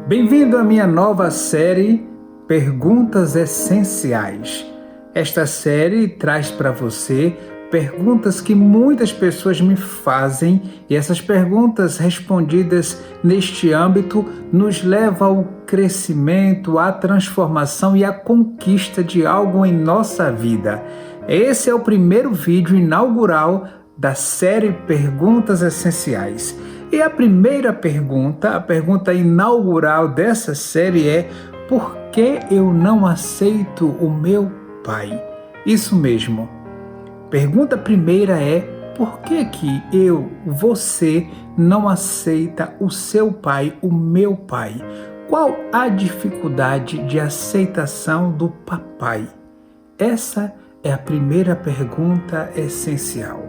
Bem-vindo à minha nova série Perguntas Essenciais. Esta série traz para você perguntas que muitas pessoas me fazem e essas perguntas respondidas neste âmbito nos levam ao crescimento, à transformação e à conquista de algo em nossa vida. Esse é o primeiro vídeo inaugural da série Perguntas Essenciais. E a primeira pergunta, a pergunta inaugural dessa série é: por que eu não aceito o meu pai? Isso mesmo. Pergunta primeira é: por que você não aceita o seu pai, o meu pai? Qual a dificuldade de aceitação do papai? Essa é a primeira pergunta essencial.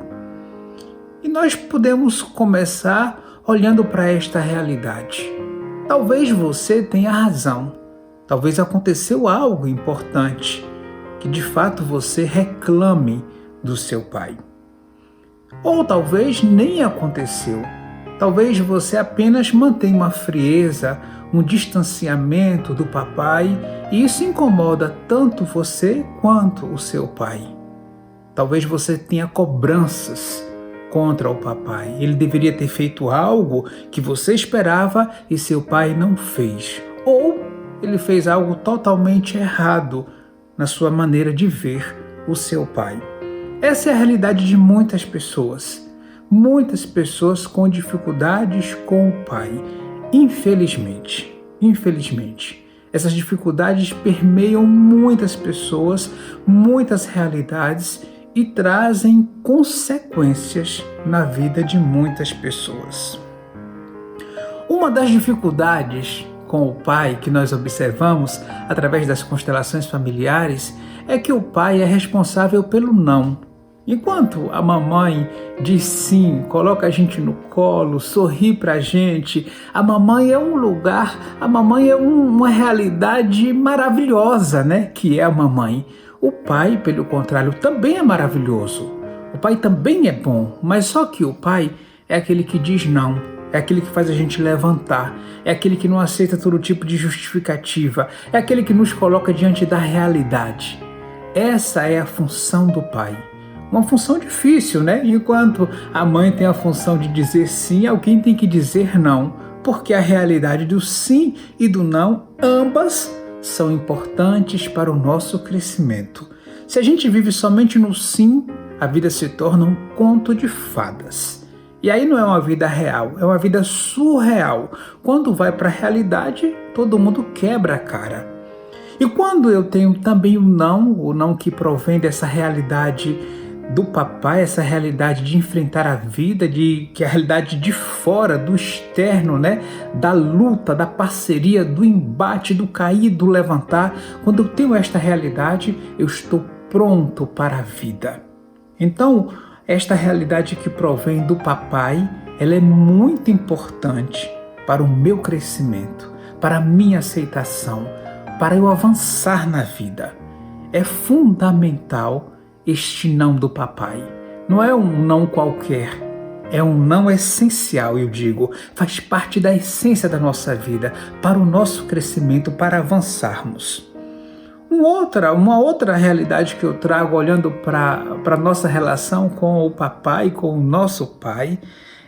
E nós podemos começar olhando para esta realidade. Talvez você tenha razão. Talvez aconteceu algo importante que de fato você reclame do seu pai. Ou talvez nem aconteceu. Talvez você apenas mantenha uma frieza, um distanciamento do papai e isso incomoda tanto você quanto o seu pai. Talvez você tenha cobranças contra o papai. Ele deveria ter feito algo que você esperava e seu pai não fez. Ou ele fez algo totalmente errado na sua maneira de ver o seu pai. Essa é a realidade de muitas pessoas. Muitas pessoas com dificuldades com o pai. Infelizmente. Essas dificuldades permeiam muitas pessoas, muitas realidades e trazem consequências na vida de muitas pessoas. Uma das dificuldades com o pai que nós observamos através das constelações familiares é que o pai é responsável pelo não. Enquanto a mamãe diz sim, coloca a gente no colo, sorri pra gente, a mamãe é um lugar, a mamãe é uma realidade maravilhosa, né? Que é a mamãe. O pai, pelo contrário, também é maravilhoso. O pai também é bom, mas só que o pai é aquele que diz não, é aquele que faz a gente levantar, é aquele que não aceita todo tipo de justificativa, é aquele que nos coloca diante da realidade. Essa é a função do pai. Uma função difícil, né? Enquanto a mãe tem a função de dizer sim, alguém tem que dizer não, porque a realidade do sim e do não, ambas são importantes para o nosso crescimento. Se a gente vive somente no sim, a vida se torna um conto de fadas. E aí não é uma vida real, é uma vida surreal. Quando vai para a realidade, todo mundo quebra a cara. E quando eu tenho também o não que provém dessa realidade do papai, essa realidade de enfrentar a vida, que é a realidade de fora, do externo, né? Da luta, da parceria, do embate, do cair, do levantar. Quando eu tenho esta realidade, eu estou pronto para a vida. Então, esta realidade que provém do papai, ela é muito importante para o meu crescimento, para a minha aceitação, para eu avançar na vida. É fundamental este não do papai. Não é um não qualquer, é um não essencial, eu digo. Faz parte da essência da nossa vida, para o nosso crescimento, para avançarmos. Uma outra realidade que eu trago olhando para a nossa relação com o papai, com o nosso pai,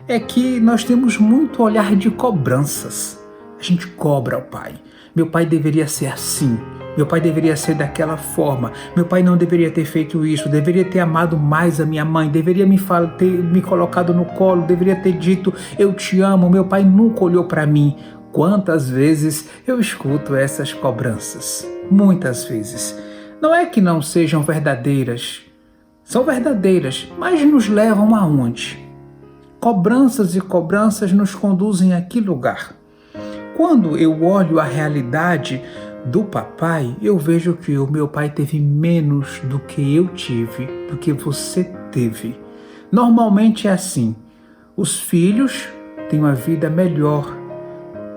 é que nós temos muito olhar de cobranças. A gente cobra o pai. Meu pai deveria ser assim. Meu pai deveria ser daquela forma. Meu pai não deveria ter feito isso. Deveria ter amado mais a minha mãe. Deveria ter me colocado no colo. Deveria ter dito, eu te amo. Meu pai nunca olhou para mim. Quantas vezes eu escuto essas cobranças? Muitas vezes. Não é que não sejam verdadeiras. São verdadeiras, mas nos levam aonde? Cobranças e cobranças nos conduzem a que lugar? Quando eu olho a realidade do papai, eu vejo que o meu pai teve menos do que eu tive, do que você teve. Normalmente é assim. Os filhos têm uma vida melhor.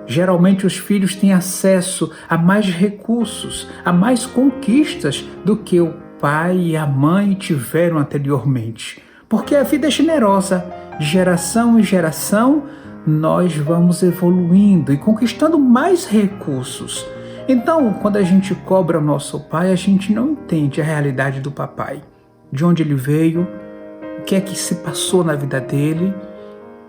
Geralmente os filhos têm acesso a mais recursos, a mais conquistas do que o pai e a mãe tiveram anteriormente. Porque a vida é generosa. De geração em geração, nós vamos evoluindo e conquistando mais recursos. Então, quando a gente cobra o nosso pai, a gente não entende a realidade do papai, de onde ele veio, o que é que se passou na vida dele.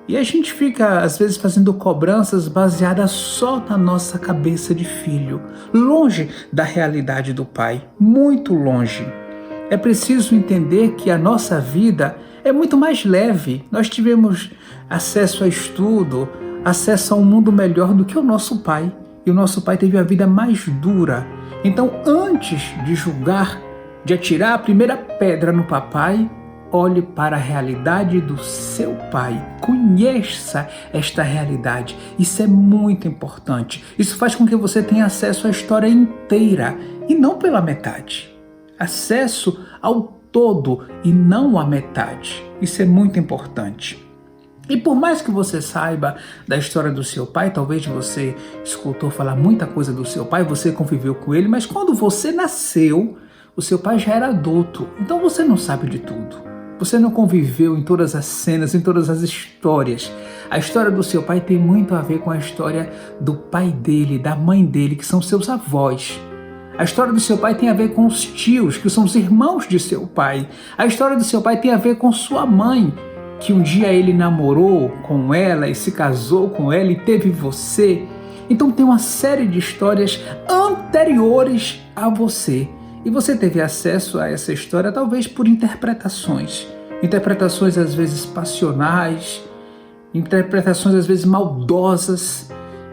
E a gente fica, às vezes, fazendo cobranças baseadas só na nossa cabeça de filho, longe da realidade do pai, muito longe. É preciso entender que a nossa vida é muito mais leve. Nós tivemos acesso a estudo, acesso a um mundo melhor do que o nosso pai. E o nosso pai teve a vida mais dura. Então, antes de julgar, de atirar a primeira pedra no papai, olhe para a realidade do seu pai. Conheça esta realidade. Isso é muito importante. Isso faz com que você tenha acesso à história inteira e não pela metade. Acesso ao todo e não à metade. Isso é muito importante. E por mais que você saiba da história do seu pai, talvez você escutou falar muita coisa do seu pai, você conviveu com ele, mas quando você nasceu, o seu pai já era adulto. Então você não sabe de tudo. Você não conviveu em todas as cenas, em todas as histórias. A história do seu pai tem muito a ver com a história do pai dele, da mãe dele, que são seus avós. A história do seu pai tem a ver com os tios, que são os irmãos de seu pai. A história do seu pai tem a ver com sua mãe, que um dia ele namorou com ela e se casou com ela e teve você. Então tem uma série de histórias anteriores a você. E você teve acesso a essa história talvez por interpretações. Interpretações às vezes passionais, interpretações às vezes maldosas,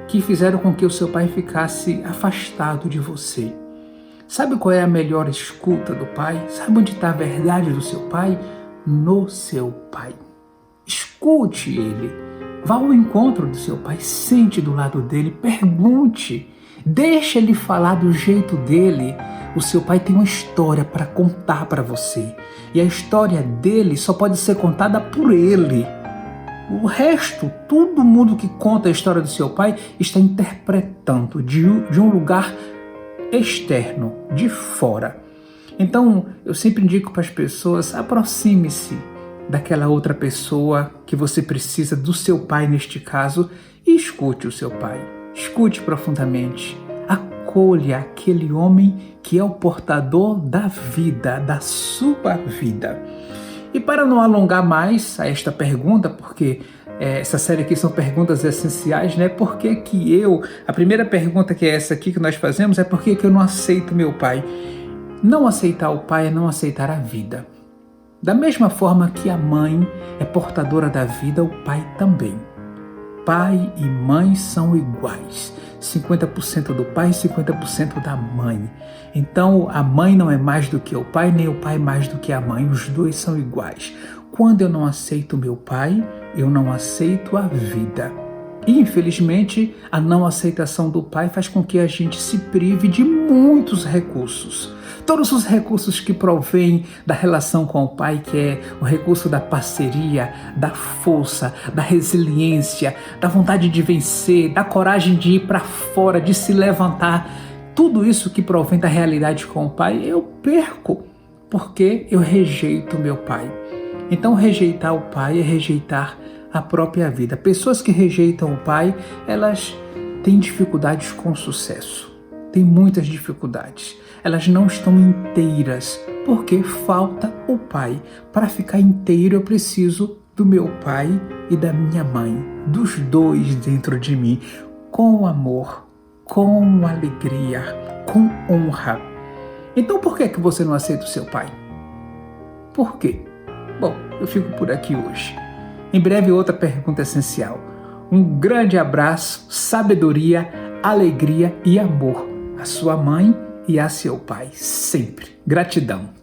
que fizeram com que o seu pai ficasse afastado de você. Sabe qual é a melhor escuta do pai? Sabe onde está a verdade do seu pai? No seu pai. Escute ele, vá ao encontro do seu pai, sente do lado dele, pergunte, deixa ele falar do jeito dele. O seu pai tem uma história para contar para você e a história dele só pode ser contada por ele. O resto, todo mundo que conta a história do seu pai está interpretando de um lugar externo, de fora. Então, eu sempre indico para as pessoas, aproxime-se daquela outra pessoa que você precisa, do seu pai neste caso, e escute o seu pai. Escute profundamente. Acolha aquele homem que é o portador da vida, da sua vida. E para não alongar mais a esta pergunta, porque essa série aqui são perguntas essenciais, né? Por que que a primeira pergunta que é essa aqui que nós fazemos é por que que eu não aceito meu pai? Não aceitar o pai é não aceitar a vida. Da mesma forma que a mãe é portadora da vida, o pai também. Pai e mãe são iguais. 50% do pai e 50% da mãe. Então, a mãe não é mais do que o pai, nem o pai mais do que a mãe. Os dois são iguais. Quando eu não aceito meu pai, eu não aceito a vida. E, infelizmente, a não aceitação do pai faz com que a gente se prive de muitos recursos. Todos os recursos que provêm da relação com o pai, que é o recurso da parceria, da força, da resiliência, da vontade de vencer, da coragem de ir para fora, de se levantar. Tudo isso que provém da realidade com o pai, eu perco, porque eu rejeito meu pai. Então, rejeitar o pai é rejeitar a própria vida. Pessoas que rejeitam o pai, elas têm dificuldades com sucesso. Tem muitas dificuldades. Elas não estão inteiras, porque falta o pai. Para ficar inteiro, eu preciso do meu pai e da minha mãe, dos dois dentro de mim, com amor, com alegria, com honra. Então, por que você não aceita o seu pai? Por quê? Bom, eu fico por aqui hoje. Em breve, outra pergunta essencial. Um grande abraço, sabedoria, alegria e amor à sua mãe e a seu pai, sempre. Gratidão.